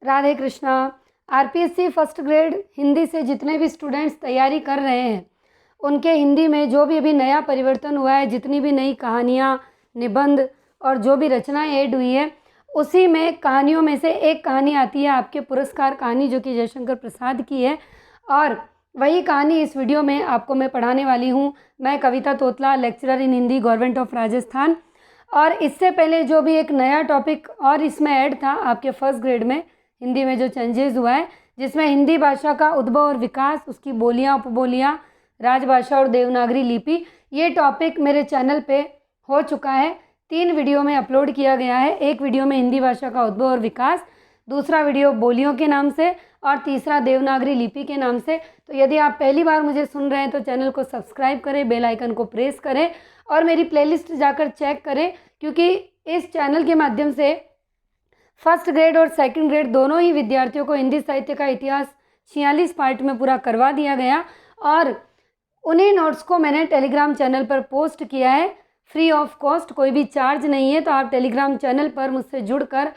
Radhe Krishna. RPSC first grade Hindi से जितने भी स्टूडेंट्स तैयारी कर रहे हैं उनके हिंदी में जो भी अभी नया परिवर्तन हुआ है, जितनी भी नई कहानियाँ, निबंध और जो भी रचनाएं ऐड हुई है, उसी में कहानियों में से एक कहानी आती है आपके पुरस्कार कहानी, जो कि जयशंकर प्रसाद की है। और वही कहानी इस वीडियो में आपको मैं पढ़ाने वाली हूँ। मैं Kavita Totla, lecturer in Hindi, government of Rajasthan. और इससे पहले जो भी एक नया टॉपिक और इसमें ऐड था आपके फर्स्ट ग्रेड में हिंदी में जो चेंजेस हुआ है, जिसमें हिंदी भाषा का उद्भव और विकास, उसकी बोलियाँ, उपबोलियाँ, राजभाषा और देवनागरी लिपि, ये टॉपिक मेरे चैनल पे हो चुका है। 3 वीडियो में अपलोड किया गया है। एक वीडियो में हिंदी भाषा का उद्भव और विकास, दूसरा वीडियो बोलियों के नाम से और तीसरा देवनागरी लिपि के नाम से। तो यदि आप पहली बार मुझे सुन रहे हैं तो चैनल को सब्सक्राइब करें, बेल आइकन को प्रेस करें और मेरी प्लेलिस्ट जाकर चेक करें, क्योंकि इस चैनल के माध्यम से फर्स्ट ग्रेड और सेकंड ग्रेड दोनों ही विद्यार्थियों को हिंदी साहित्य का इतिहास 46 पार्ट में पूरा करवा दिया गया। और उन्हीं नोट्स को मैंने टेलीग्राम चैनल पर पोस्ट किया है फ्री ऑफ कॉस्ट, कोई भी चार्ज नहीं है। तो आप टेलीग्राम चैनल पर मुझसे जुड़कर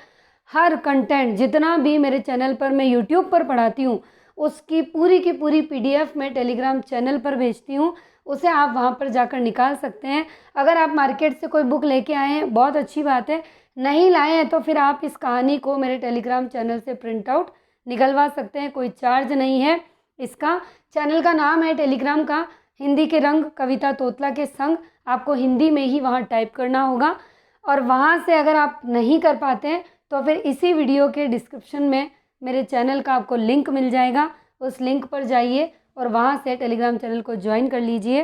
हर कंटेंट, जितना भी मेरे चैनल पर मैं यूट्यूब पर पढ़ाती हूँ, उसकी पूरी की पूरी PDF मैं टेलीग्राम चैनल पर भेजती हूँ। उसे आप वहाँ पर जाकर निकाल सकते हैं। अगर आप मार्केट से कोई बुक लेके आए हैं, बहुत अच्छी बात है। नहीं लाए हैं तो फिर आप इस कहानी को मेरे टेलीग्राम चैनल से प्रिंट आउट निकलवा सकते हैं, कोई चार्ज नहीं है इसका। चैनल का नाम है टेलीग्राम का हिंदी के रंग कविता तोतला के संग। आपको हिंदी में ही वहाँ टाइप करना होगा और वहाँ से अगर आप नहीं कर पाते हैं तो फिर इसी वीडियो के डिस्क्रिप्शन में मेरे चैनल का आपको लिंक मिल जाएगा। उस लिंक पर जाइए और वहाँ से टेलीग्राम चैनल को ज्वाइन कर लीजिए।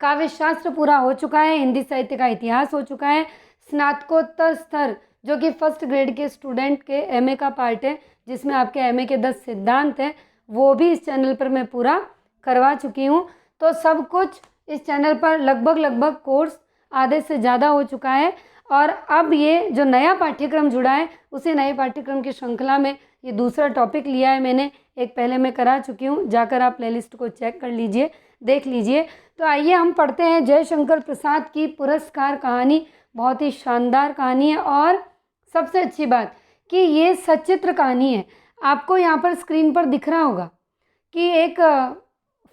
काव्य शास्त्र पूरा हो चुका है, हिंदी साहित्य का इतिहास हो चुका है, स्नातकोत्तर स्तर जो कि फर्स्ट ग्रेड के स्टूडेंट के MA का पार्ट है, जिसमें आपके MA के 10 सिद्धांत हैं, वो भी इस चैनल पर मैं पूरा करवा चुकी हूँ। तो सब कुछ इस चैनल पर लगभग कोर्स आधे से ज़्यादा हो चुका है। और अब ये जो नया पाठ्यक्रम जुड़ा है, उसी नए पाठ्यक्रम की श्रृंखला में ये दूसरा टॉपिक लिया है मैंने। एक पहले मैं करा चुकी हूँ, जाकर आप प्लेलिस्ट को चेक कर लीजिए, देख लीजिए। तो आइए हम पढ़ते हैं जयशंकर प्रसाद की पुरस्कार कहानी। बहुत ही शानदार कहानी है और सबसे अच्छी बात कि ये सचित्र कहानी है। आपको यहाँ पर स्क्रीन पर दिख रहा होगा कि एक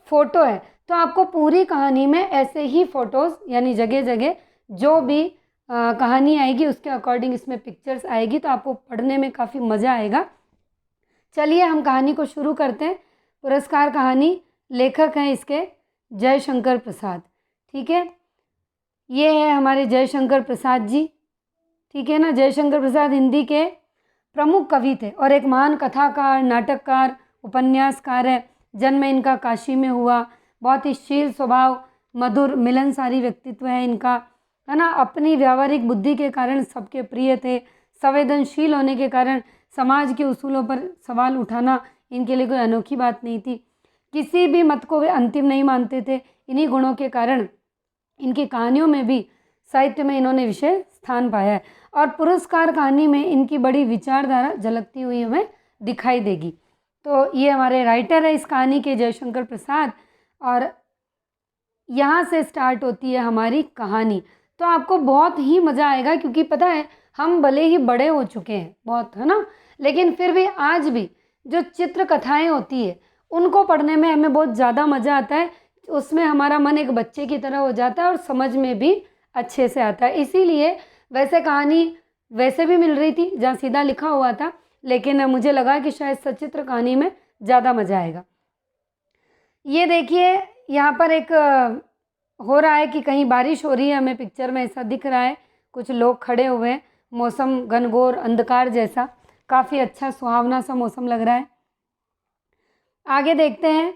फ़ोटो है, तो आपको पूरी कहानी में ऐसे ही फ़ोटोज़, यानी जगह जगह जो भी कहानी आएगी उसके अकॉर्डिंग इसमें पिक्चर्स आएगी, तो आपको पढ़ने में काफ़ी मज़ा आएगा। चलिए हम कहानी को शुरू करते हैं। पुरस्कार कहानी, लेखक हैं इसके जयशंकर प्रसाद। ठीक है, ये है हमारे जयशंकर प्रसाद जी। ठीक है ना। जयशंकर प्रसाद हिंदी के प्रमुख कवि थे और एक महान कथाकार, नाटककार, उपन्यासकार है। जन्म इनका काशी में हुआ। बहुत ही शील स्वभाव, मधुर, मिलनसारी व्यक्तित्व है इनका, है ना। अपनी व्यावहारिक बुद्धि के कारण सबके प्रिय थे। संवेदनशील होने के कारण समाज के उसूलों पर सवाल उठाना इनके लिए कोई अनोखी बात नहीं थी। किसी भी मत को वे अंतिम नहीं मानते थे। इन्हीं गुणों के कारण इनकी कहानियों में भी साहित्य में इन्होंने विशेष स्थान पाया है। और पुरस्कार कहानी में इनकी बड़ी विचारधारा झलकती हुई हमें दिखाई देगी। तो ये हमारे राइटर है इस कहानी के, जयशंकर प्रसाद, और यहाँ से स्टार्ट होती है हमारी कहानी। तो आपको बहुत ही मज़ा आएगा, क्योंकि पता है हम भले ही बड़े हो चुके हैं बहुत, है ना, लेकिन फिर भी आज भी जो चित्र कथाएँ होती है उनको पढ़ने में हमें बहुत ज़्यादा मज़ा आता है। उसमें हमारा मन एक बच्चे की तरह हो जाता है और समझ में भी अच्छे से आता है। इसीलिए वैसे कहानी वैसे भी मिल रही थी जहाँ सीधा लिखा हुआ था, लेकिन मुझे लगा कि शायद सचित्र कहानी में ज़्यादा मज़ा आएगा। ये देखिए यहाँ पर एक हो रहा है कि कहीं बारिश हो रही है, हमें पिक्चर में ऐसा दिख रहा है। कुछ लोग खड़े हुए हैं, मौसम घनघोर अंधकार जैसा, काफ़ी अच्छा सुहावना सा मौसम लग रहा है। आगे देखते हैं,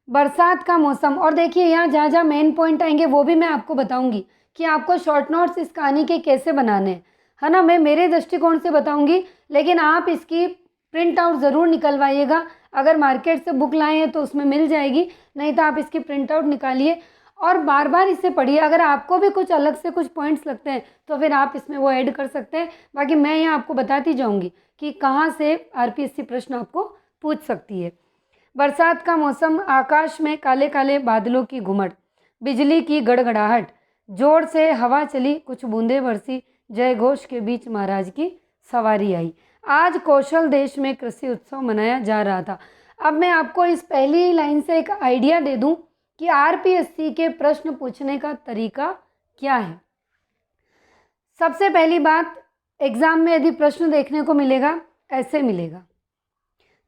बरसात का मौसम। और देखिए यहाँ जहाँ जहाँ मेन पॉइंट आएंगे वो भी मैं आपको बताऊंगी कि आपको शॉर्ट नोट्स इस कहानी के कैसे बनाने हैं, है ना। मैं मेरे दृष्टिकोण से बताऊंगी, लेकिन आप इसकी प्रिंट आउट ज़रूर निकलवाइएगा। अगर मार्केट से बुक लाए हैं तो उसमें मिल जाएगी, नहीं तो आप इसकी प्रिंट आउट निकालिए और बार बार इसे पढ़िए। अगर आपको भी कुछ अलग से कुछ पॉइंट्स लगते हैं तो फिर आप इसमें वो ऐड कर सकते हैं। बाकी मैं यहाँ आपको बताती जाऊँगी कि कहाँ से RPSC प्रश्न आपको पूछ सकती है। बरसात का मौसम, आकाश में काले काले बादलों की घुमड़, बिजली की गड़गड़ाहट, जोर से हवा चली, कुछ बूंदें बरसी, जय घोष के बीच महाराज की सवारी आई। आज कौशल देश में कृषि उत्सव मनाया जा रहा था। अब मैं आपको इस पहली लाइन से एक आइडिया दे दूं कि आरपीएससी के प्रश्न पूछने का तरीका क्या है। सबसे पहली बात, एग्ज़ाम में यदि प्रश्न देखने को मिलेगा, ऐसे मिलेगा।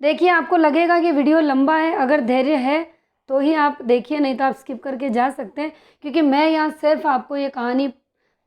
देखिए, आपको लगेगा कि वीडियो लंबा है, अगर धैर्य है तो ही आप देखिए, नहीं तो आप स्किप करके जा सकते हैं, क्योंकि मैं यहाँ सिर्फ आपको ये कहानी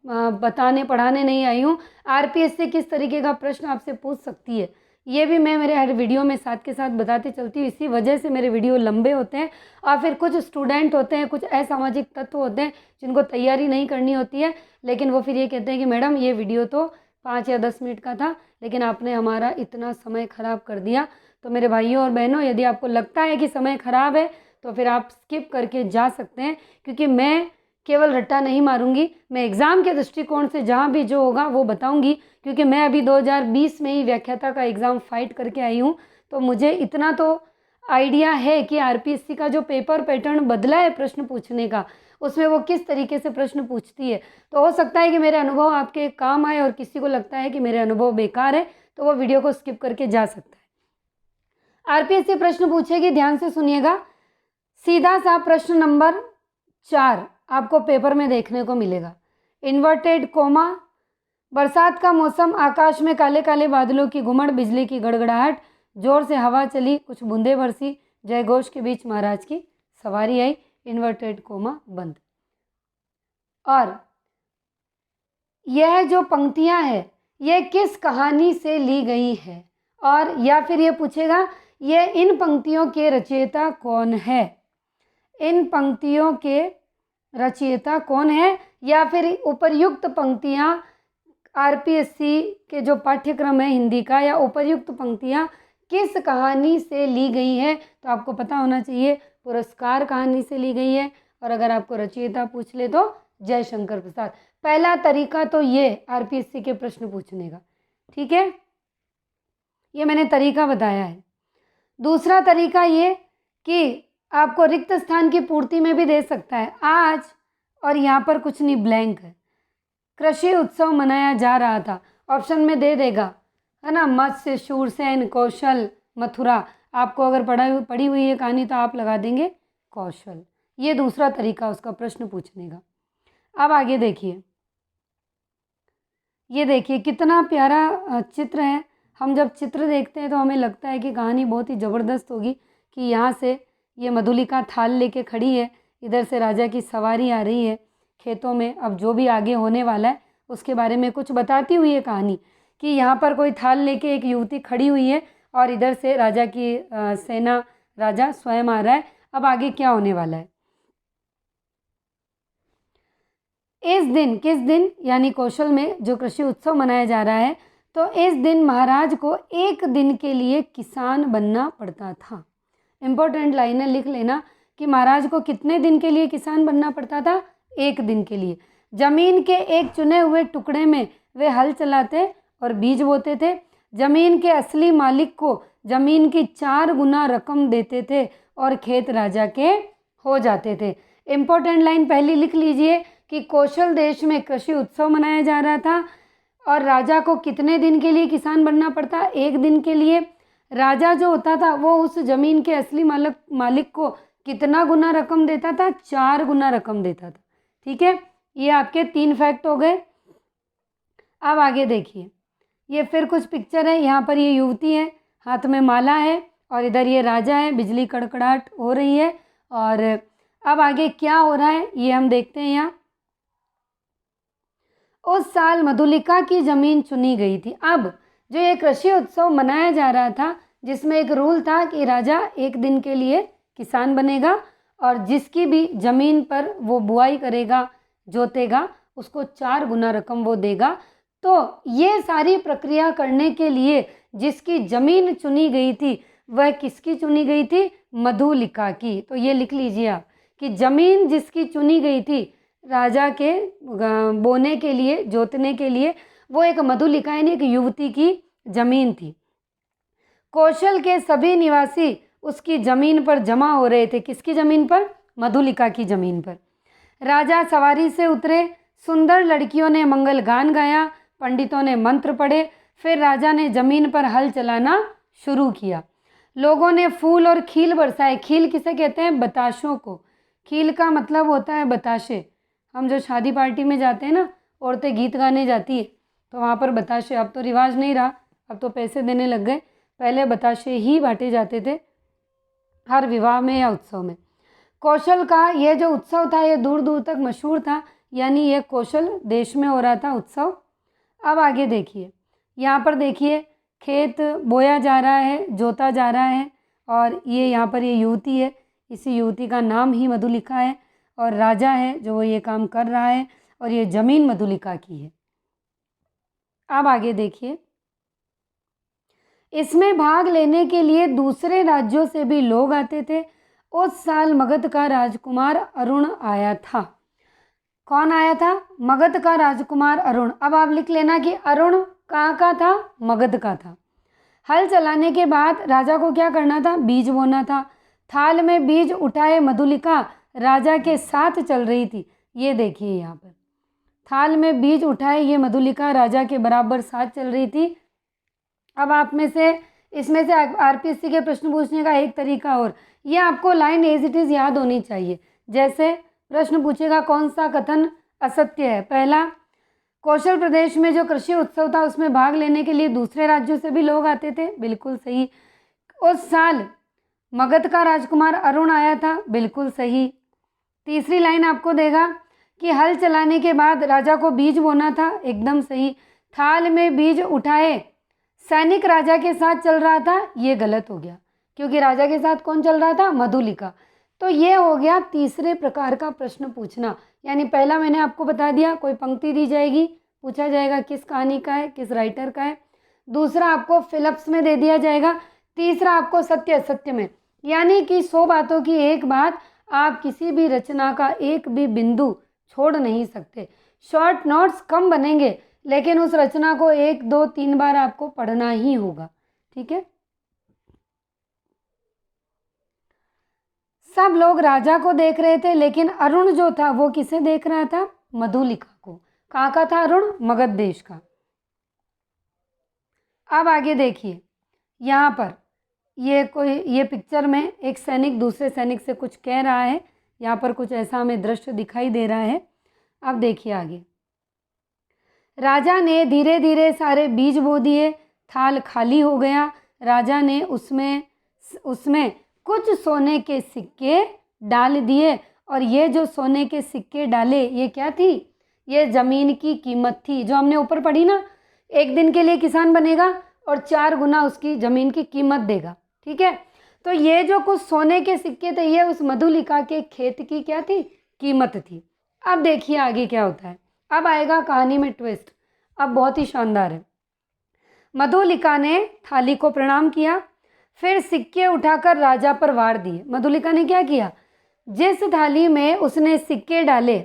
बताने पढ़ाने नहीं आई हूँ। आरपीएससी किस तरीके का प्रश्न आपसे पूछ सकती है, ये भी मैं मेरे हर वीडियो में साथ के साथ बताती चलती हूँ। इसी वजह से मेरे वीडियो लंबे होते हैं। और फिर कुछ स्टूडेंट होते हैं, कुछ असामाजिक तत्व होते हैं जिनको तैयारी नहीं करनी होती है, लेकिन वो फिर ये कहते हैं कि मैडम ये वीडियो तो 5 या 10 मिनट का था, लेकिन आपने हमारा इतना समय ख़राब कर दिया। तो मेरे भाइयों और बहनों, यदि आपको लगता है कि समय ख़राब है तो फिर आप स्किप करके जा सकते हैं, क्योंकि मैं केवल रट्टा नहीं मारूंगी, मैं एग्ज़ाम के दृष्टिकोण से जहाँ भी जो होगा वो बताऊंगी, क्योंकि मैं अभी 2020 में ही व्याख्याता का एग्ज़ाम फाइट करके आई हूँ। तो मुझे इतना तो आइडिया है कि आरपीएससी का जो पेपर पैटर्न बदला है प्रश्न पूछने का, उसमें वो किस तरीके से प्रश्न पूछती है। तो हो सकता है कि मेरे अनुभव आपके काम आए, और किसी को लगता है कि मेरे अनुभव बेकार है तो वो वीडियो को स्किप करके जा सकता है। आरपीएससी प्रश्न पूछेगी, ध्यान से सुनिएगा। सीधा सा प्रश्न नंबर 4 आपको पेपर में देखने को मिलेगा। इन्वर्टेड कोमा, बरसात का मौसम, आकाश में काले काले बादलों की घुमड़, बिजली की गड़गड़ाहट, जोर से हवा चली, कुछ बूंदें बरसी, जयघोष के बीच महाराज की सवारी आई, इन्वर्टेड कोमा बंद। और यह जो पंक्तियां हैं ये किस कहानी से ली गई है, और या फिर ये पूछेगा ये इन पंक्तियों के रचयिता कौन है, इन पंक्तियों के रचयिता कौन है, या फिर उपर्युक्त पंक्तियां आरपीएससी के जो पाठ्यक्रम है हिंदी का, या उपर्युक्त पंक्तियां किस कहानी से ली गई है। तो आपको पता होना चाहिए पुरस्कार कहानी से ली गई है, और अगर आपको रचयिता पूछ ले तो जयशंकर प्रसाद। पहला तरीका तो ये आरपीएससी के प्रश्न पूछने का, ठीक है, ये मैंने तरीका बताया है। दूसरा तरीका ये कि आपको रिक्त स्थान की पूर्ति में भी दे सकता है। आज, और यहाँ पर कुछ नहीं, ब्लैंक है, कृषि उत्सव मनाया जा रहा था, ऑप्शन में दे देगा, है ना, मत्स्य, शूरसेन, कौशल, मथुरा। आपको अगर पढ़ी हुई है कहानी तो आप लगा देंगे कौशल। ये दूसरा तरीका उसका प्रश्न पूछने का। अब आगे देखिए, ये देखिए कितना प्यारा चित्र है। हम जब चित्र देखते हैं तो हमें लगता है कि कहानी बहुत ही ज़बरदस्त होगी, कि यहाँ से ये मधुलिका थाल लेके खड़ी है, इधर से राजा की सवारी आ रही है खेतों में। अब जो भी आगे होने वाला है उसके बारे में कुछ बताती हुई है कहानी, कि यहाँ पर कोई थाल लेके एक युवती खड़ी हुई है, और इधर से राजा की सेना, राजा स्वयं आ रहा है। अब आगे क्या होने वाला है। इस दिन, किस दिन, यानी कौशल में जो कृषि उत्सव मनाया जा रहा है, तो इस दिन महाराज को एक दिन के लिए किसान बनना पड़ता था। इम्पोर्टेंट लाइनें लिख लेना कि महाराज को कितने दिन के लिए किसान बनना पड़ता था, एक दिन के लिए। जमीन के एक चुने हुए टुकड़े में वे हल चलाते और बीज बोते थे। जमीन के असली मालिक को जमीन की 4 गुना रकम देते थे और खेत राजा के हो जाते थे। इम्पोर्टेंट लाइन पहली लिख लीजिए कि कौशल देश में कृषि उत्सव मनाया जा रहा था, और राजा को कितने दिन के लिए किसान बनना पड़ता, एक दिन के लिए। राजा जो होता था वो उस जमीन के असली मालिक को कितना गुना रकम देता था, 4 गुना रकम देता था। ठीक है, ये आपके 3 फैक्ट हो गए। अब आगे देखिए, ये फिर कुछ पिक्चर है। यहाँ पर ये युवती है, हाथ में माला है, और इधर ये राजा है, बिजली कड़कड़ाहट हो रही है। और अब आगे क्या हो रहा है ये हम देखते हैं। यहाँ उस साल मधुलिका की ज़मीन चुनी गई थी। अब जो ये कृषि उत्सव मनाया जा रहा था, जिसमें एक रूल था कि राजा एक दिन के लिए किसान बनेगा, और जिसकी भी ज़मीन पर वो बुआई करेगा, जोतेगा, उसको 4 गुना रकम वो देगा। तो ये सारी प्रक्रिया करने के लिए जिसकी ज़मीन चुनी गई थी, वह किसकी चुनी गई थी, मधुलिका की। तो ये लिख लीजिए आप कि ज़मीन जिसकी चुनी गई थी राजा के बोने के लिए, जोतने के लिए, वो एक मधुलिका यानी एक युवती की ज़मीन थी। कौशल के सभी निवासी उसकी ज़मीन पर जमा हो रहे थे। किसकी ज़मीन पर, मधुलिका की ज़मीन पर। राजा सवारी से उतरे, सुंदर लड़कियों ने मंगल गान गाया, पंडितों ने मंत्र पढ़े, फिर राजा ने ज़मीन पर हल चलाना शुरू किया। लोगों ने फूल और खील बरसाए। खील किसे कहते हैं? बताशों को। खील का मतलब होता है बताशे। हम जो शादी पार्टी में जाते हैं ना, औरतें गीत गाने जाती है तो वहाँ पर बताशे, अब तो रिवाज नहीं रहा, अब तो पैसे देने लग गए, पहले बताशे ही बांटे जाते थे हर विवाह में या उत्सव में। कौशल का ये जो उत्सव था ये दूर दूर तक मशहूर था, यानी ये कौशल देश में हो रहा था उत्सव। अब आगे देखिए, यहाँ पर देखिए खेत बोया जा रहा है, जोता जा रहा है, और ये यहाँ पर ये युवती है, इसी युवती का नाम ही मधुलिका है, और राजा है जो वो ये काम कर रहा है, और ये ज़मीन मधुलिका की है। अब आगे देखिए, इसमें भाग लेने के लिए दूसरे राज्यों से भी लोग आते थे। उस साल मगध का राजकुमार अरुण आया था। कौन आया था? मगध का राजकुमार अरुण। अब आप लिख लेना कि अरुण कहाँ का था? मगध का था। हल चलाने के बाद राजा को क्या करना था? बीज बोना था। थाल में बीज उठाए मधुलिका राजा के साथ चल रही थी। ये देखिए यहाँ पर थाल में बीज उठाए ये मधुलिका राजा के बराबर साथ चल रही थी। अब आप में से इसमें से आरपीएससी के प्रश्न पूछने का एक तरीका और, ये आपको लाइन एज इट इज़ याद होनी चाहिए। जैसे प्रश्न पूछेगा कौन सा कथन असत्य है? पहला, कौशल प्रदेश में जो कृषि उत्सव था उसमें भाग लेने के लिए दूसरे राज्यों से भी लोग आते थे, बिल्कुल सही। उस साल मगध का राजकुमार अरुण आया था, बिल्कुल सही। तीसरी लाइन आपको देगा कि हल चलाने के बाद राजा को बीज बोना था, एकदम सही। थाल में बीज उठाए सैनिक राजा के साथ चल रहा था, ये गलत हो गया, क्योंकि राजा के साथ कौन चल रहा था? मधुलिका। तो ये हो गया तीसरे प्रकार का प्रश्न पूछना। यानी पहला मैंने आपको बता दिया, कोई पंक्ति दी जाएगी, पूछा जाएगा किस कहानी का है, किस राइटर का है। दूसरा आपको फिलप्स में दे दिया जाएगा। तीसरा आपको सत्य असत्य में, यानी कि 100 बातों की एक बात, आप किसी भी रचना का एक भी बिंदु छोड़ नहीं सकते। शॉर्ट नोट्स कम बनेंगे, लेकिन उस रचना को 1, 2, 3 बार आपको पढ़ना ही होगा, ठीक है। सब लोग राजा को देख रहे थे, लेकिन अरुण जो था वो किसे देख रहा था? मधुलिका को। कहाँ का था अरुण? मगध देश का। अब आगे देखिए, यहाँ पर ये पिक्चर में एक सैनिक दूसरे सैनिक से कुछ कह रहा है। यहाँ पर कुछ ऐसा हमें दृश्य दिखाई दे रहा है। अब देखिए आगे, राजा ने धीरे धीरे सारे बीज बो दिए, थाल खाली हो गया। राजा ने उसमें कुछ सोने के सिक्के डाल दिए, और ये जो सोने के सिक्के डाले ये क्या थी? ये ज़मीन की कीमत थी, जो हमने ऊपर पढ़ी ना, 1 दिन के लिए किसान बनेगा और 4 गुना उसकी ज़मीन की कीमत देगा, ठीक है। तो ये जो कुछ सोने के सिक्के थे ये उस मधुलिका के खेत की क्या थी? कीमत थी। अब देखिए आगे क्या होता है। अब आएगा कहानी में ट्विस्ट, अब बहुत ही शानदार है। मधुलिका ने थाली को प्रणाम किया, फिर सिक्के उठाकर राजा पर वार दिए। मधुलिका ने क्या किया? जिस थाली में उसने सिक्के डाले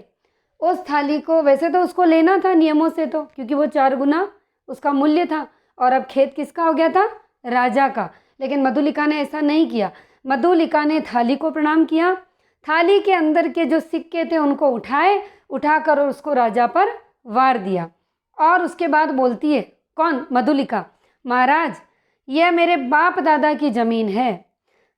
उस थाली को, वैसे तो उसको लेना था नियमों से, तो क्योंकि वो 4 गुना उसका मूल्य था, और अब खेत किसका हो गया था? राजा का। लेकिन मधुलिका ने ऐसा नहीं किया। मधुलिका ने थाली को प्रणाम किया, थाली के अंदर के जो सिक्के थे उनको उठाकर और उसको राजा पर वार दिया। और उसके बाद बोलती है, कौन? मधुलिका, महाराज यह मेरे बाप दादा की ज़मीन है,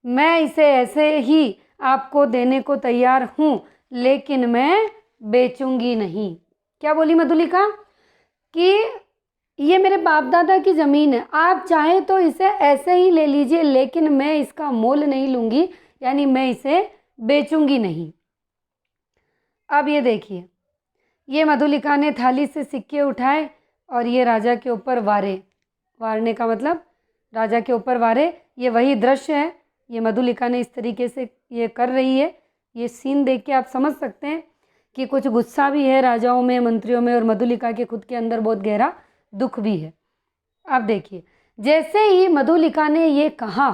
मैं इसे ऐसे ही आपको देने को तैयार हूँ, लेकिन मैं बेचूंगी नहीं। क्या बोली मधुलिका? कि ये मेरे बाप दादा की ज़मीन है, आप चाहें तो इसे ऐसे ही ले लीजिए, लेकिन मैं इसका मोल नहीं लूँगी, यानी मैं इसे बेचूंगी नहीं। अब ये देखिए, ये मधुलिका ने थाली से सिक्के उठाए और ये राजा के ऊपर वारे। वारने का मतलब राजा के ऊपर वारे, ये वही दृश्य है। ये मधुलिका ने इस तरीके से ये कर रही है। ये सीन देख के आप समझ सकते हैं कि कुछ गुस्सा भी है राजाओं में, मंत्रियों में, और मधुलिका के खुद के अंदर बहुत गहरा दुख भी है। अब देखिए, जैसे ही मधुलिका ने ये कहा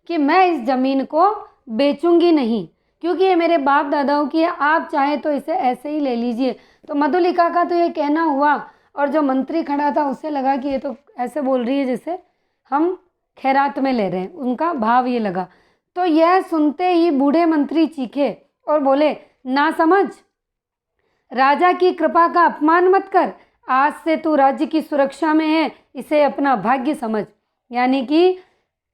कि मैं इस ज़मीन को बेचूंगी नहीं, क्योंकि ये मेरे बाप दादाओं की है, आप चाहें तो इसे ऐसे ही ले लीजिए, तो मधुलिका का तो ये कहना हुआ, और जो मंत्री खड़ा था उससे लगा कि ये तो ऐसे बोल रही है जैसे हम खैरात में ले रहे हैं, उनका भाव ये लगा। तो यह सुनते ही बूढ़े मंत्री चीखे और बोले, ना समझ, राजा की कृपा का अपमान मत कर, आज से तू राज्य की सुरक्षा में है, इसे अपना भाग्य समझ। यानी कि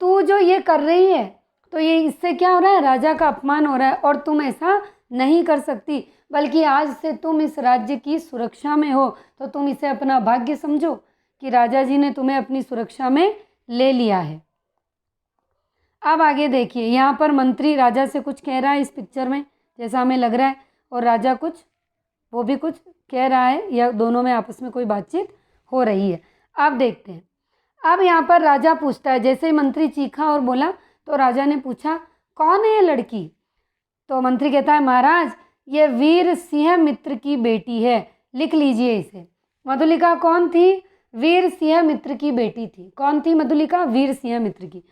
तू जो ये कर रही है तो ये इससे क्या हो रहा है, राजा का अपमान हो रहा है और तुम ऐसा नहीं कर सकती, बल्कि आज से तुम इस राज्य की सुरक्षा में हो तो तुम इसे अपना भाग्य समझो कि राजा जी ने तुम्हें अपनी सुरक्षा में ले लिया है। अब आगे देखिए, यहाँ पर मंत्री राजा से कुछ कह रहा है इस पिक्चर में, जैसा हमें लग रहा है, और राजा वो भी कुछ कह रहा है, या दोनों में आपस में कोई बातचीत हो रही है। अब देखते हैं। अब यहाँ पर राजा पूछता है, जैसे ही मंत्री चीखा और बोला तो राजा ने पूछा, कौन है ये लड़की? तो मंत्री कहता है, महाराज ये वीर सिंह मित्र की बेटी है, लिख लीजिए इसे। मधुलिका कौन थी? वीर सिंह मित्र की बेटी थी। कौन थी मधुलिका? वीर सिंह मित्र की।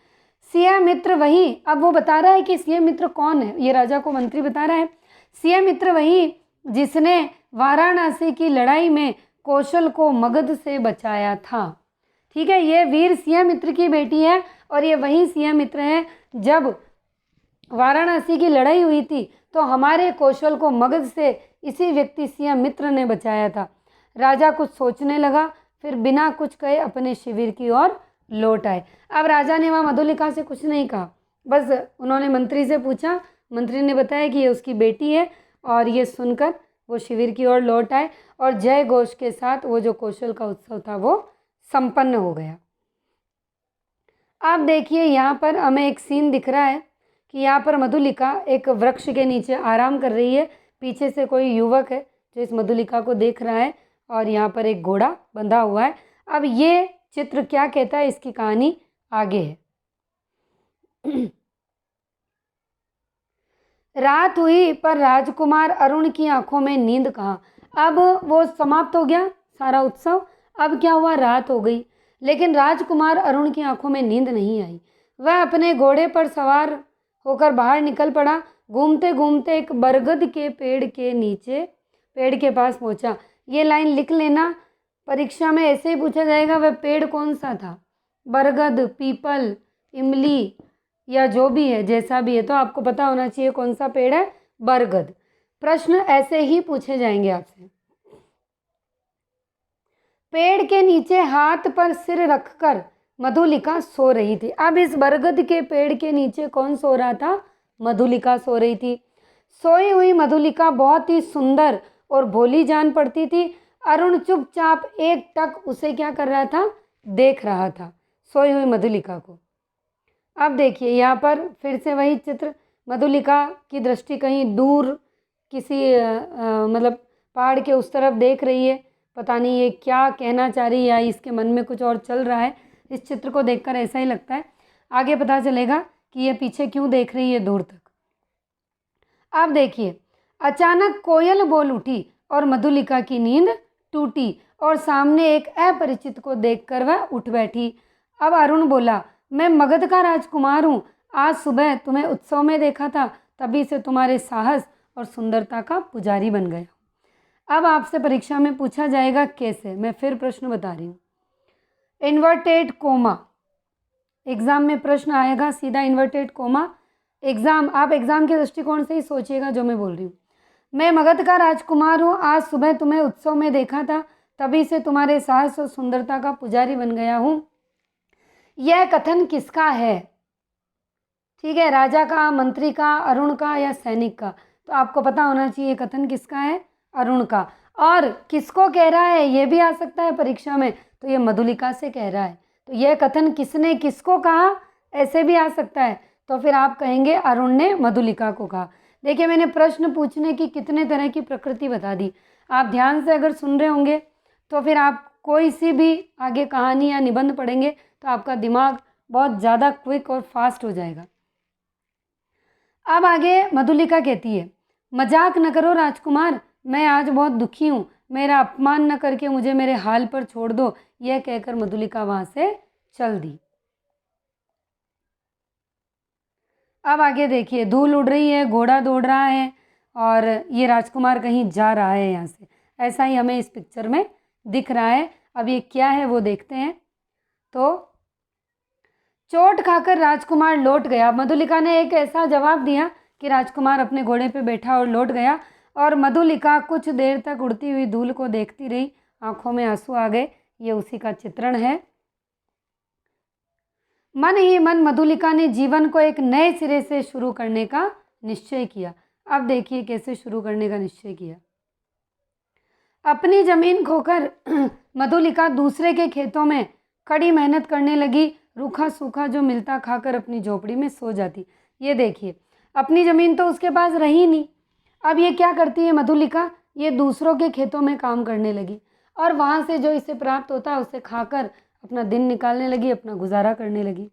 सिंह मित्र वही, अब वो बता रहा है कि सिंह मित्र कौन है, ये राजा को मंत्री बता रहा है। सिंह मित्र वही जिसने वाराणसी की लड़ाई में कौशल को मगध से बचाया था। ठीक है, ये वीर सिंह मित्र की बेटी है और ये वही सिंह मित्र है जब वाराणसी की लड़ाई हुई थी तो हमारे कौशल को मगध से इसी व्यक्ति सिंह मित्र ने बचाया था। राजा कुछ सोचने लगा, फिर बिना कुछ कहे अपने शिविर की ओर लौट आए। अब राजा ने वहाँ मधुलिका से कुछ नहीं कहा, बस उन्होंने मंत्री से पूछा, मंत्री ने बताया कि ये उसकी बेटी है, और ये सुनकर वो शिविर की ओर लौट आए और जय घोष के साथ वो जो कौशल का उत्सव था वो संपन्न हो गया। अब देखिए, यहाँ पर हमें एक सीन दिख रहा है कि यहाँ पर मधुलिका एक वृक्ष के नीचे आराम कर रही है। पीछे से कोई युवक है जो इस मधुलिका को देख रहा है और यहाँ पर एक घोड़ा बंधा हुआ है। अब ये चित्र क्या कहता है, इसकी कहानी आगे है। रात हुई पर राजकुमार अरुण की आंखों में नींद कहाँ। अब वो समाप्त हो गया सारा उत्सव, अब क्या हुआ, रात हो गई, लेकिन राजकुमार अरुण की आंखों में नींद नहीं आई। वह अपने घोड़े पर सवार होकर बाहर निकल पड़ा। घूमते घूमते एक बरगद के पेड़ के पास पहुंचा। ये लाइन लिख लेना, परीक्षा में ऐसे ही पूछा जाएगा, वह पेड़ कौन सा था, बरगद, पीपल, इमली या जो भी है, जैसा भी है, तो आपको पता होना चाहिए कौन सा पेड़ है, बरगद। प्रश्न ऐसे ही पूछे जाएंगे आपसे। पेड़ के नीचे हाथ पर सिर रखकर मधुलिका सो रही थी। अब इस बरगद के पेड़ के नीचे कौन सो रहा था? मधुलिका सो रही थी। सोई हुई मधुलिका बहुत ही सुंदर और भोली जान पड़ती थी। अरुण चुपचाप एक टक उसे क्या कर रहा था, देख रहा था, सोई हुई मधुलिका को। अब देखिए, यहाँ पर फिर से वही चित्र, मधुलिका की दृष्टि कहीं दूर किसी मतलब पहाड़ के उस तरफ देख रही है। पता नहीं ये क्या कहना चाह रही है या इसके मन में कुछ और चल रहा है। इस चित्र को देखकर ऐसा ही लगता है, आगे पता चलेगा कि ये पीछे क्यों देख रही है दूर तक। अब देखिए, अचानक कोयल बोल उठी और मधुलिका की नींद टूटी और सामने एक अपरिचित को देखकर वह उठ बैठी। अब अरुण बोला, मैं मगध का राजकुमार हूँ, आज सुबह तुम्हें उत्सव में देखा था, तभी से तुम्हारे साहस और सुंदरता का पुजारी बन गया। अब आपसे परीक्षा में पूछा जाएगा कैसे, मैं फिर प्रश्न बता रही हूँ। इन्वर्टेड कोमा, एग्ज़ाम में प्रश्न आएगा सीधा इन्वर्टेड कोमा। आप एग्ज़ाम के दृष्टिकोण से ही सोचिएगा जो मैं बोल रही हूँ। मैं मगध का राजकुमार हूँ, आज सुबह तुम्हें उत्सव में देखा था, तभी से तुम्हारे साहस और सुंदरता का पुजारी बन गया हूँ। यह कथन किसका है? ठीक है, राजा का, मंत्री का, अरुण का या सैनिक का? तो आपको पता होना चाहिए कथन किसका है, अरुण का। और किसको कह रहा है ये भी आ सकता है परीक्षा में, तो ये मधुलिका से कह रहा है। तो यह कथन किसने किसको कहा, ऐसे भी आ सकता है, तो फिर आप कहेंगे अरुण ने मधुलिका को कहा। देखिए, मैंने प्रश्न पूछने की कितने तरह की प्रकृति बता दी। आप ध्यान से अगर सुन रहे होंगे तो फिर आप कोई सी भी आगे कहानी या निबंध पढ़ेंगे तो आपका दिमाग बहुत ज़्यादा क्विक और फास्ट हो जाएगा। अब आगे मधुलिका कहती है, मजाक न करो राजकुमार, मैं आज बहुत दुखी हूँ, मेरा अपमान न करके मुझे मेरे हाल पर छोड़ दो। यह कहकर मधुलिका वहाँ से चल दी। अब आगे देखिए, धूल उड़ रही है, घोड़ा दौड़ रहा है और ये राजकुमार कहीं जा रहा है यहाँ से, ऐसा ही हमें इस पिक्चर में दिख रहा है। अब ये क्या है वो देखते हैं। तो चोट खाकर राजकुमार लौट गया। मधुलिका ने एक ऐसा जवाब दिया कि राजकुमार अपने घोड़े पे बैठा और लौट गया, और मधुलिका कुछ देर तक उड़ती हुई धूल को देखती रही आंखों में आंसू आ गए, ये उसी का चित्रण है। मन ही मन मधुलिका ने जीवन को एक नए सिरे से शुरू करने का निश्चय किया। अब देखिए कैसे शुरू करने का निश्चय किया। अपनी जमीन खोकर मधुलिका दूसरे के खेतों में कड़ी मेहनत करने लगी। रूखा सूखा जो मिलता खाकर अपनी झोपड़ी में सो जाती। ये देखिए, अपनी ज़मीन तो उसके पास रही नहीं। अब ये क्या करती है मधुलिका, ये दूसरों के खेतों में काम करने लगी और वहाँ से जो इसे प्राप्त होता है उसे खाकर अपना दिन निकालने लगी, अपना गुजारा करने लगी।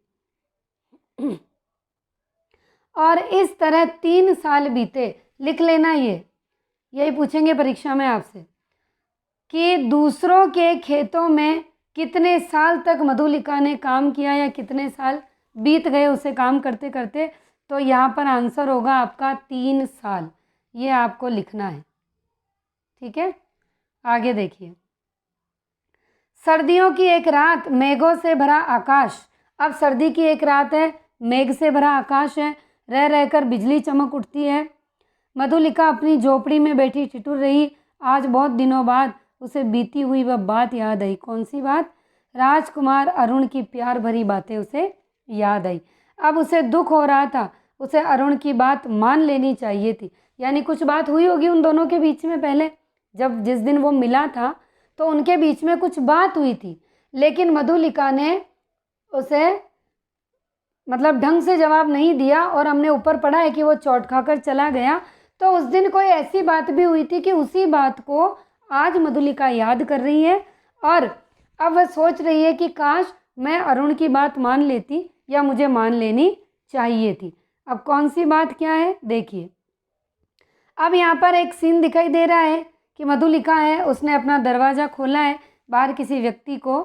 और इस तरह 3 साल बीते। लिख लेना, ये यही पूछेंगे परीक्षा में आपसे कि दूसरों के खेतों में कितने साल तक मधुलिका ने काम किया या कितने साल बीत गए उसे काम करते करते। तो यहाँ पर आंसर होगा आपका 3 साल। ये आपको लिखना है, ठीक है। आगे देखिए, सर्दियों की एक रात, मेघों से भरा आकाश। अब सर्दी की एक रात है, मेघ से भरा आकाश है, रह रहकर बिजली चमक उठती है। मधुलिका अपनी झोपड़ी में बैठी ठिठुर रही। आज बहुत दिनों बाद उसे बीती हुई वह बात याद आई। कौन सी बात? राजकुमार अरुण की प्यार भरी बातें उसे याद आई। अब उसे दुख हो रहा था, उसे अरुण की बात मान लेनी चाहिए थी। यानी कुछ बात हुई होगी उन दोनों के बीच में पहले, जब जिस दिन वो मिला था तो उनके बीच में कुछ बात हुई थी, लेकिन मधुलिका ने उसे मतलब ढंग से जवाब नहीं दिया और हमने ऊपर पढ़ा है कि वो चोट खाकर चला गया। तो उस दिन कोई ऐसी बात भी हुई थी कि उसी बात को आज मधुलिका याद कर रही है और अब वह सोच रही है कि काश मैं अरुण की बात मान लेती या मुझे मान लेनी चाहिए थी। अब कौन सी बात क्या है देखिए। अब यहाँ पर एक सीन दिखाई दे रहा है कि मधुलिका है, उसने अपना दरवाज़ा खोला है, बाहर किसी व्यक्ति को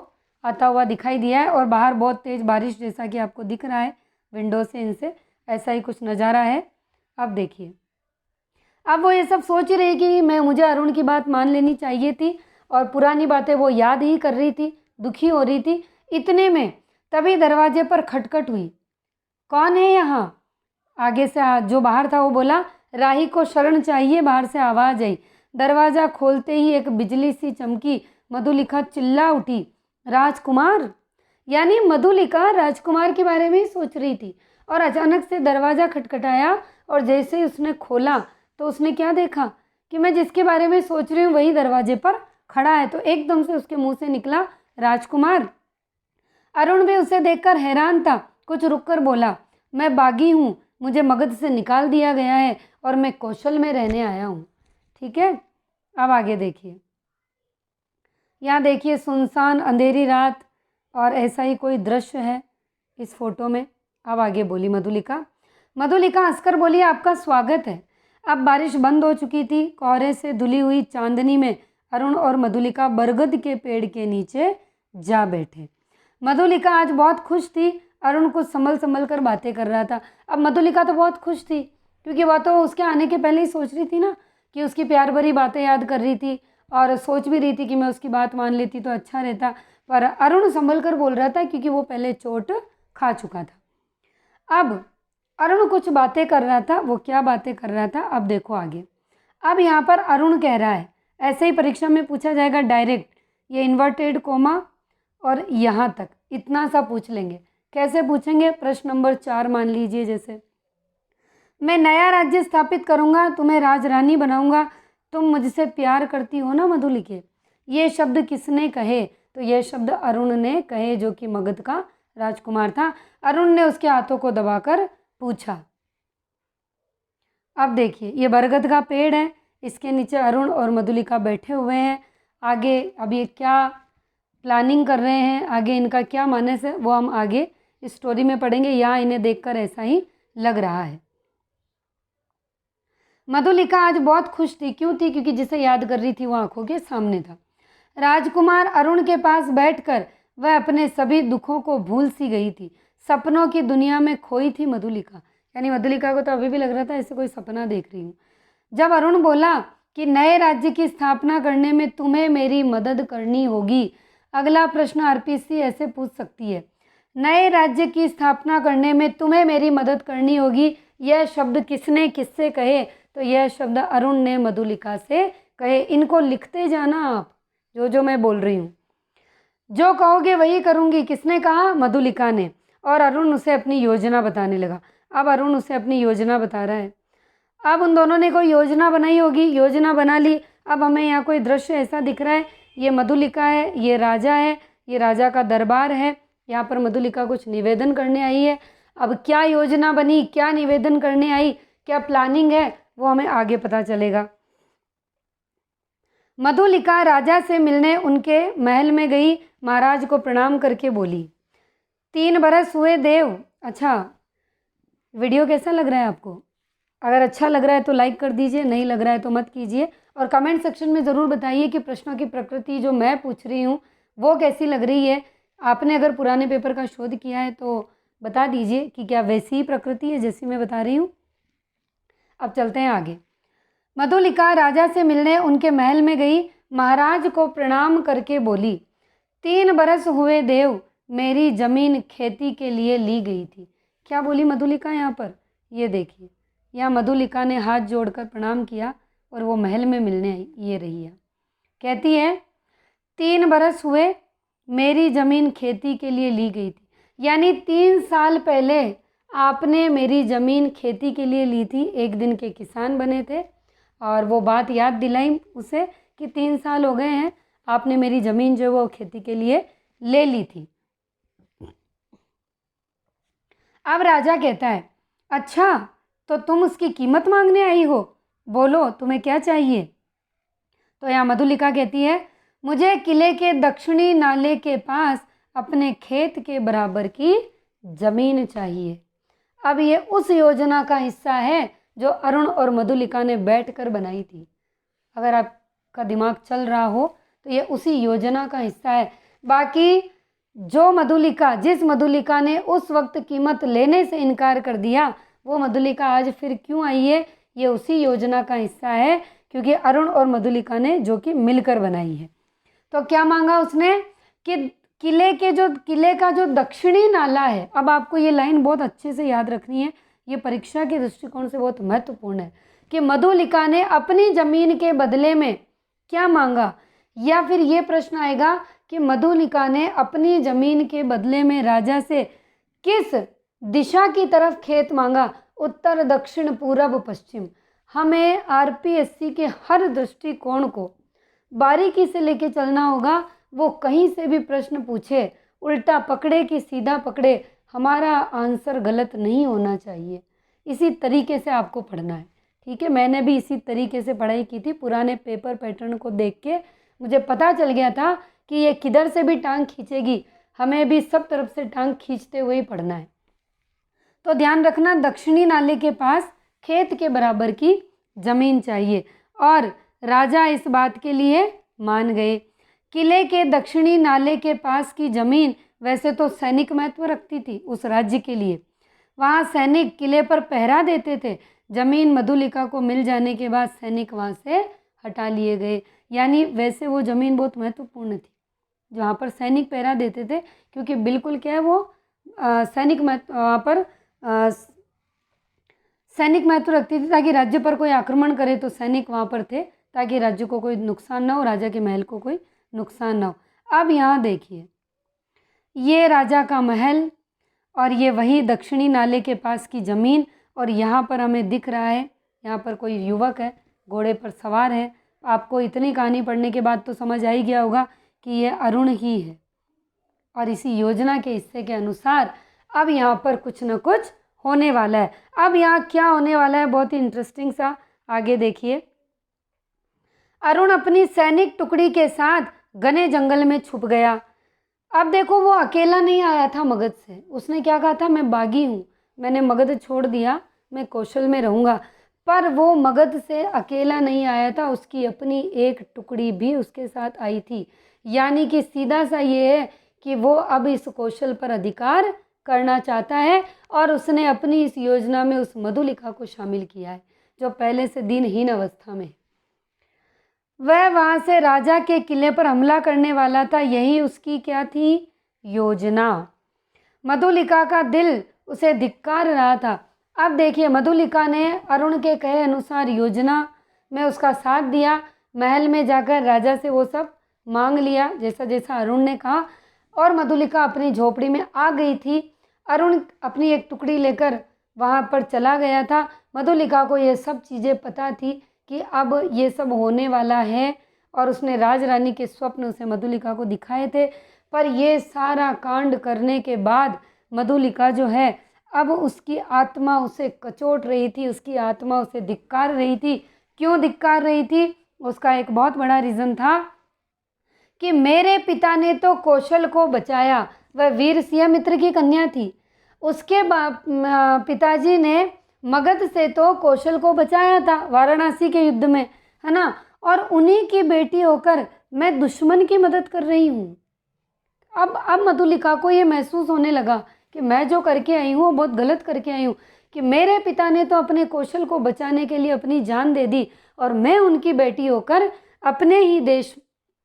आता हुआ दिखाई दिया है और बाहर बहुत तेज़ बारिश जैसा कि आपको दिख रहा है विंडो से, इनसे ऐसा ही कुछ नज़ारा है। अब देखिए, अब वो ये सब सोच रही है कि मुझे अरुण की बात मान लेनी चाहिए थी और पुरानी बातें वो याद ही कर रही थी, दुखी हो रही थी। इतने में तभी दरवाजे पर खटखट हुई। कौन है यहाँ? आगे से जो बाहर था वो बोला, राही को शरण चाहिए। बाहर से आवाज़ आई। दरवाज़ा खोलते ही एक बिजली सी चमकी। मधुलिका चिल्ला उठी, राजकुमार। यानी मधुलिका राजकुमार के बारे में ही सोच रही थी और अचानक से दरवाज़ा खटखटाया और जैसे ही उसने खोला तो उसने क्या देखा कि मैं जिसके बारे में सोच रही हूँ वही दरवाजे पर खड़ा है। तो एकदम से उसके मुंह से निकला, राजकुमार। अरुण भी उसे देखकर हैरान था। कुछ रुककर बोला, मैं बागी हूँ, मुझे मगध से निकाल दिया गया है और मैं कौशल में रहने आया हूँ। ठीक है, अब आगे देखिए। यहाँ देखिए, सुनसान अंधेरी रात और ऐसा ही कोई दृश्य है इस फोटो में। अब आगे बोली मधुलिका। मधुलिका हंसकर बोली, आपका स्वागत है। अब बारिश बंद हो चुकी थी। कोहरे से धुली हुई चांदनी में अरुण और मधुलिका बरगद के पेड़ के नीचे जा बैठे। मधुलिका आज बहुत खुश थी। अरुण कुछ संभल कर बातें कर रहा था। अब मधुलिका तो बहुत खुश थी क्योंकि वह तो उसके आने के पहले ही सोच रही थी ना कि उसकी प्यार भरी बातें याद कर रही थी और सोच भी रही थी कि मैं उसकी बात मान लेती तो अच्छा रहता। पर अरुण संभल कर बोल रहा था क्योंकि वो पहले चोट खा चुका था। अब अरुण कुछ बातें कर रहा था। वो क्या बातें कर रहा था अब देखो आगे। अब यहाँ पर अरुण कह रहा है, ऐसे ही परीक्षा में पूछा जाएगा डायरेक्ट, ये इन्वर्टेड कोमा और यहाँ तक इतना सा पूछ लेंगे। कैसे पूछेंगे? प्रश्न नंबर 4 मान लीजिए, जैसे मैं नया राज्य स्थापित करूँगा, तुम्हें राजरानी बनाऊँगा, तुम मुझसे प्यार करती हो ना मधुलिके। ये शब्द किसने कहे? तो ये शब्द अरुण ने कहे, जो कि मगध का राजकुमार था। अरुण ने उसके हाथों को दबाकर पूछा। अब देखिए, ये बरगद का पेड़ है, इसके नीचे अरुण और मधुलिका बैठे हुए हैं। आगे अब ये क्या प्लानिंग कर रहे हैं, आगे इनका क्या मानस है, वो हम आगे इस स्टोरी में पढ़ेंगे। यहाँ इन्हें देखकर ऐसा ही लग रहा है। मधुलिका आज बहुत खुश थी। क्यों थी? क्योंकि जिसे याद कर रही थी वो आंखों के सामने था। राजकुमार अरुण के पास बैठकर वह अपने सभी दुखों को भूल सी गई थी। सपनों की दुनिया में खोई थी मधुलिका। यानी मधुलिका को तो अभी भी लग रहा था ऐसे कोई सपना देख रही हूँ। जब अरुण बोला कि नए राज्य की स्थापना करने में तुम्हें मेरी मदद करनी होगी। अगला प्रश्न आरपीसी ऐसे पूछ सकती है, नए राज्य की स्थापना करने में तुम्हें मेरी मदद करनी होगी, यह शब्द किसने किससे कहे? तो यह शब्द अरुण ने मधुलिका से कहे। इनको लिखते जाना आप, जो मैं बोल रही हूँ। जो कहोगे वही करूँगी, किसने कहा? मधुलिका ने। और अरुण उसे अपनी योजना बताने लगा। अब अरुण उसे अपनी योजना बता रहा है। अब उन दोनों ने कोई योजना बनाई होगी, योजना बना ली। अब हमें यहाँ कोई दृश्य ऐसा दिख रहा है, ये मधुलिका है, ये राजा है, ये राजा का दरबार है। यहाँ पर मधुलिका कुछ निवेदन करने आई है। अब क्या योजना बनी, क्या निवेदन करने आई, क्या प्लानिंग है, वो हमें आगे पता चलेगा। मधुलिका राजा से मिलने उनके महल में गई, महाराज को प्रणाम करके बोली, 3 बरस हुए देव। अच्छा, वीडियो कैसा लग रहा है आपको? अगर अच्छा लग रहा है तो लाइक कर दीजिए, नहीं लग रहा है तो मत कीजिए। और कमेंट सेक्शन में ज़रूर बताइए कि प्रश्नों की प्रकृति जो मैं पूछ रही हूँ वो कैसी लग रही है। आपने अगर पुराने पेपर का शोध किया है तो बता दीजिए कि क्या वैसी ही प्रकृति है जैसी मैं बता रही हूँ। अब चलते हैं आगे। मधुलिका राजा से मिलने उनके महल में गई, महाराज को प्रणाम करके बोली, 3 बरस हुए देव, मेरी जमीन खेती के लिए ली गई थी। क्या बोली मधुलिका यहाँ पर? ये देखिए, यहाँ मधुलिका ने हाथ जोड़कर प्रणाम किया और वो महल में मिलने आई। ये रही है, कहती है 3 बरस हुए, मेरी ज़मीन खेती के लिए ली गई थी। यानी 3 साल पहले आपने मेरी ज़मीन खेती के लिए ली थी। एक दिन के किसान बने थे और वो बात याद दिलाई उसे कि 3 साल हो गए हैं, आपने मेरी ज़मीन जो वो खेती के लिए ले ली थी। अब राजा कहता है, अच्छा तो तुम उसकी कीमत मांगने आई हो, बोलो तुम्हें क्या चाहिए? तो यहाँ मधुलिका कहती है, मुझे किले के दक्षिणी नाले के पास अपने खेत के बराबर की ज़मीन चाहिए। अब ये उस योजना का हिस्सा है जो अरुण और मधुलिका ने बैठकर बनाई थी। अगर आपका दिमाग चल रहा हो तो ये उसी योजना का हिस्सा है। बाकी जिस मधुलिका ने उस वक्त कीमत लेने से इनकार कर दिया, वो मधुलिका आज फिर क्यों आई है? ये उसी योजना का हिस्सा है, क्योंकि अरुण और मधुलिका ने जो कि मिलकर बनाई है। तो क्या मांगा उसने कि किले का जो दक्षिणी नाला है। अब आपको ये लाइन बहुत अच्छे से याद रखनी है, ये परीक्षा के दृष्टिकोण से बहुत महत्वपूर्ण है कि मधुलिका ने अपनी ज़मीन के बदले में क्या मांगा। या फिर ये प्रश्न आएगा कि मधुलिका ने अपनी ज़मीन के बदले में राजा से किस दिशा की तरफ खेत मांगा, उत्तर, दक्षिण, पूरब, पश्चिम। हमें आरपीएससी के हर दृष्टिकोण को बारीकी से लेके चलना होगा। वो कहीं से भी प्रश्न पूछे, उल्टा पकड़े कि सीधा पकड़े, हमारा आंसर गलत नहीं होना चाहिए। इसी तरीके से आपको पढ़ना है, ठीक है? मैंने भी इसी तरीके से पढ़ाई की थी। पुराने पेपर पैटर्न को देख के मुझे पता चल गया था कि ये किधर से भी टांग खींचेगी, हमें भी सब तरफ से टांग खींचते हुए ही पढ़ना है। तो ध्यान रखना, दक्षिणी नाले के पास खेत के बराबर की ज़मीन चाहिए और राजा इस बात के लिए मान गए। किले के दक्षिणी नाले के पास की ज़मीन वैसे तो सैनिक महत्व रखती थी उस राज्य के लिए। वहाँ सैनिक किले पर पहरा देते थे। ज़मीन मधुलिका को मिल जाने के बाद सैनिक वहाँ से हटा लिए गए। यानी वैसे वो ज़मीन बहुत महत्वपूर्ण थी जहाँ पर सैनिक पहरा देते थे, क्योंकि बिल्कुल क्या है वो सैनिक महत्व वहाँ पर सैनिक महत्व रखती थी, ताकि राज्य पर कोई आक्रमण करे तो सैनिक वहाँ पर थे, ताकि राज्य को कोई नुकसान ना हो, राजा के महल को कोई नुकसान ना हो। अब यहाँ देखिए, ये राजा का महल और ये वही दक्षिणी नाले के पास की ज़मीन, और यहाँ पर हमें दिख रहा है, यहाँ पर कोई युवक है, घोड़े पर सवार है। आपको इतनी कहानी पढ़ने के बाद तो समझ आ ही गया होगा कि ये अरुण ही है। और इसी योजना के हिस्से के अनुसार अब यहाँ पर कुछ न कुछ होने वाला है। अब यहाँ क्या होने वाला है, बहुत ही इंटरेस्टिंग सा, आगे देखिए। अरुण अपनी सैनिक टुकड़ी के साथ घने जंगल में छुप गया। अब देखो, वो अकेला नहीं आया था मगध से। उसने क्या कहा था, मैं बागी हूँ, मैंने मगध छोड़ दिया, मैं कौशल में रहूँगा। पर वो मगध से अकेला नहीं आया था, उसकी अपनी एक टुकड़ी भी उसके साथ आई थी। यानी कि सीधा सा ये है कि वो अब इस कौशल पर अधिकार करना चाहता है और उसने अपनी इस योजना में उस मधुलिका को शामिल किया है जो पहले से दिनहीन अवस्था में है। वह वहाँ से राजा के किले पर हमला करने वाला था, यही उसकी क्या थी, योजना। मधुलिका का दिल उसे धिक्कार रहा था। अब देखिए, मधुलिका ने अरुण के कहे अनुसार योजना में उसका साथ दिया। महल में जाकर राजा से वो सब मांग लिया जैसा जैसा अरुण ने कहा, और मधुलिका अपनी झोपड़ी में आ गई थी। अरुण अपनी एक टुकड़ी लेकर वहाँ पर चला गया था। मधुलिका को ये सब चीज़ें पता थी कि अब ये सब होने वाला है, और उसने राजरानी के स्वप्न उसे मधुलिका को दिखाए थे। पर ये सारा कांड करने के बाद मधुलिका जो है, अब उसकी आत्मा उसे कचोट रही थी, उसकी आत्मा उसे धिक्कार रही थी। क्यों धिक्कार रही थी? उसका एक बहुत बड़ा रीज़न था कि मेरे पिता ने तो कौशल को बचाया। वह वीर सियामित्र की कन्या थी। उसके पिताजी ने मगध से तो कौशल को बचाया था वाराणसी के युद्ध में, है ना, और उन्हीं की बेटी होकर मैं दुश्मन की मदद कर रही हूँ। अब मधुलिका को ये महसूस होने लगा कि मैं जो करके आई हूँ वो बहुत गलत करके आई हूँ, कि मेरे पिता ने तो अपने कौशल को बचाने के लिए अपनी जान दे दी, और मैं उनकी बेटी होकर अपने ही देश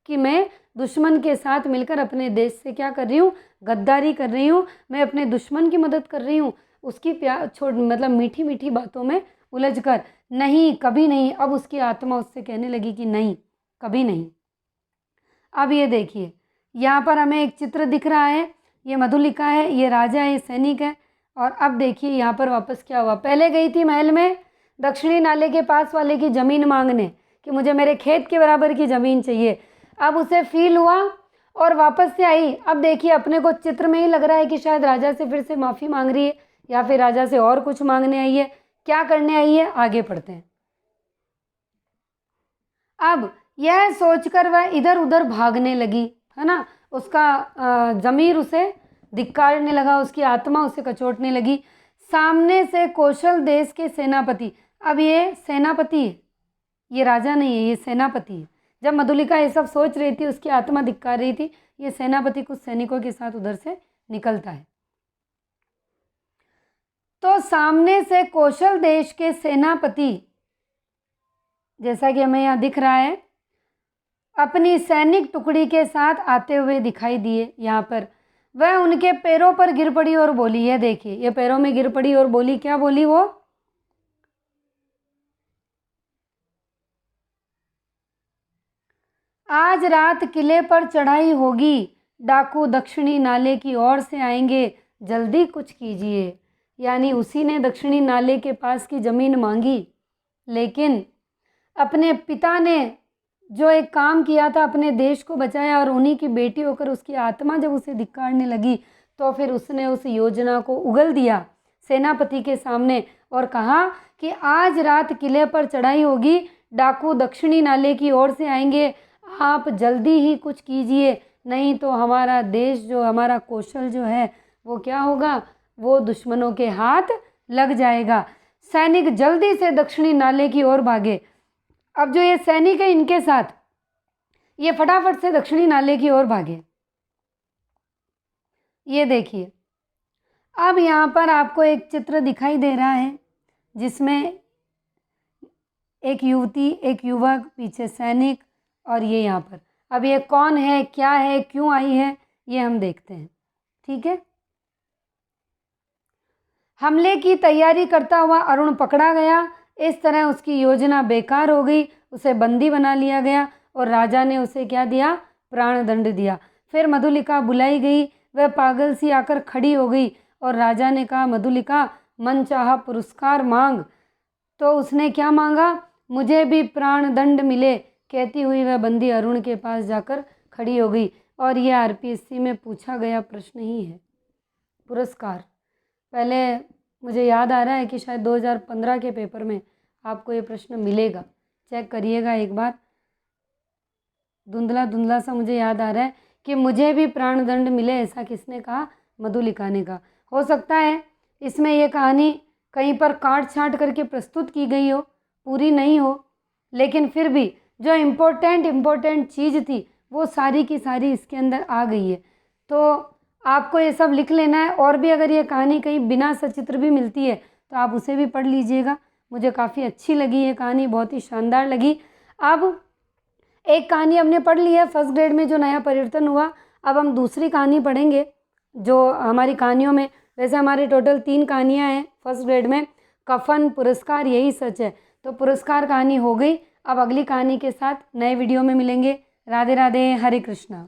की मैं दुश्मन के साथ मिलकर अपने देश से क्या कर रही हूँ? गद्दारी कर रही हूँ। मैं अपने दुश्मन की मदद कर रही हूँ, उसकी मतलब मीठी मीठी बातों में उलझ कर। नहीं, कभी नहीं। अब उसकी आत्मा उससे कहने लगी कि नहीं, कभी नहीं। अब ये देखिए, यहाँ पर हमें एक चित्र दिख रहा है, ये मधुलिका है, ये राजा है, ये सैनिक है। और अब देखिए यहाँ पर वापस क्या हुआ। पहले गई थी महल में दक्षिणी नाले के पास वाले की ज़मीन मांगने कि मुझे मेरे खेत के बराबर की ज़मीन चाहिए। अब उसे फील हुआ और वापस से आई। अब देखिए, अपने को चित्र में ही लग रहा है कि शायद राजा से फिर से माफ़ी मांग रही है, या फिर राजा से और कुछ मांगने आई है। क्या करने आई है, आगे पढ़ते हैं। अब यह सोचकर वह इधर उधर भागने लगी, है ना। उसका ज़मीर उसे धिक्कारने लगा, उसकी आत्मा उसे कचोटने लगी। सामने से कौशल देश के सेनापति, अब ये सेनापति है, ये राजा नहीं है, ये सेनापति है। जब मधुलिका ये सब सोच रही थी, उसकी आत्मा धिक्कार रही थी, ये सेनापति कुछ सैनिकों के साथ उधर से निकलता है। तो सामने से कौशल देश के सेनापति, जैसा कि हमें यहाँ दिख रहा है, अपनी सैनिक टुकड़ी के साथ आते हुए दिखाई दिए। यहाँ पर वह उनके पैरों पर गिर पड़ी और बोली, ये देखिए, ये पैरों में गिर पड़ी और बोली, क्या बोली वो? आज रात किले पर चढ़ाई होगी, डाकू दक्षिणी नाले की ओर से आएंगे, जल्दी कुछ कीजिए। यानी उसी ने दक्षिणी नाले के पास की ज़मीन मांगी, लेकिन अपने पिता ने जो एक काम किया था, अपने देश को बचाया, और उन्हीं की बेटी होकर उसकी आत्मा जब उसे धिक्कारने लगी, तो फिर उसने उस योजना को उगल दिया सेनापति के सामने और कहा कि आज रात किले पर चढ़ाई होगी, डाकू दक्षिणी नाले की ओर से आएंगे, आप जल्दी ही कुछ कीजिए, नहीं तो हमारा देश जो, हमारा कौशल जो है, वो क्या होगा? वो दुश्मनों के हाथ लग जाएगा। सैनिक जल्दी से दक्षिणी नाले की ओर भागे। अब जो ये सैनिक है, इनके साथ ये फटाफट से दक्षिणी नाले की ओर भागे। ये देखिए, अब यहाँ पर आपको एक चित्र दिखाई दे रहा है, जिसमें एक युवती, एक युवक, पीछे सैनिक, और ये यहाँ पर। अब ये कौन है, क्या है, क्यों आई है, ये हम देखते हैं। ठीक है। हमले की तैयारी करता हुआ अरुण पकड़ा गया। इस तरह उसकी योजना बेकार हो गई, उसे बंदी बना लिया गया और राजा ने उसे क्या दिया? प्राण दंड दिया। फिर मधुलिका बुलाई गई, वह पागल सी आकर खड़ी हो गई और राजा ने कहा, मधुलिका मनचाहा पुरस्कार मांग। तो उसने क्या मांगा? मुझे भी प्राण दंड मिले। कहती हुई वह बंदी अरुण के पास जाकर खड़ी हो गई। और यह आरपीएससी में पूछा गया प्रश्न ही है, पुरस्कार। पहले मुझे याद आ रहा है कि शायद 2015 के पेपर में आपको ये प्रश्न मिलेगा, चेक करिएगा एक बार। धुंधला धुंधला सा मुझे याद आ रहा है कि मुझे भी प्राण दंड मिले, ऐसा किसने कहा? मधुलिका ने कहा। हो सकता है इसमें ये कहानी कहीं पर काट छाँट करके प्रस्तुत की गई हो, पूरी नहीं हो, लेकिन फिर भी जो इम्पोर्टेंट चीज़ थी वो सारी की सारी इसके अंदर आ गई है। तो आपको ये सब लिख लेना है, और भी अगर ये कहानी कहीं बिना सचित्र भी मिलती है तो आप उसे भी पढ़ लीजिएगा। मुझे काफ़ी अच्छी लगी ये कहानी, बहुत ही शानदार लगी। अब एक कहानी हमने पढ़ ली है फर्स्ट ग्रेड में जो नया परिवर्तन हुआ। अब हम दूसरी कहानी पढ़ेंगे जो हमारी कहानियों में, वैसे हमारे टोटल 3 कहानियाँ हैं फर्स्ट ग्रेड में, कफन, पुरस्कार, यही सच है। तो पुरस्कार कहानी हो गई। अब अगली कहानी के साथ नए वीडियो में मिलेंगे। राधे राधे, हरे कृष्णा।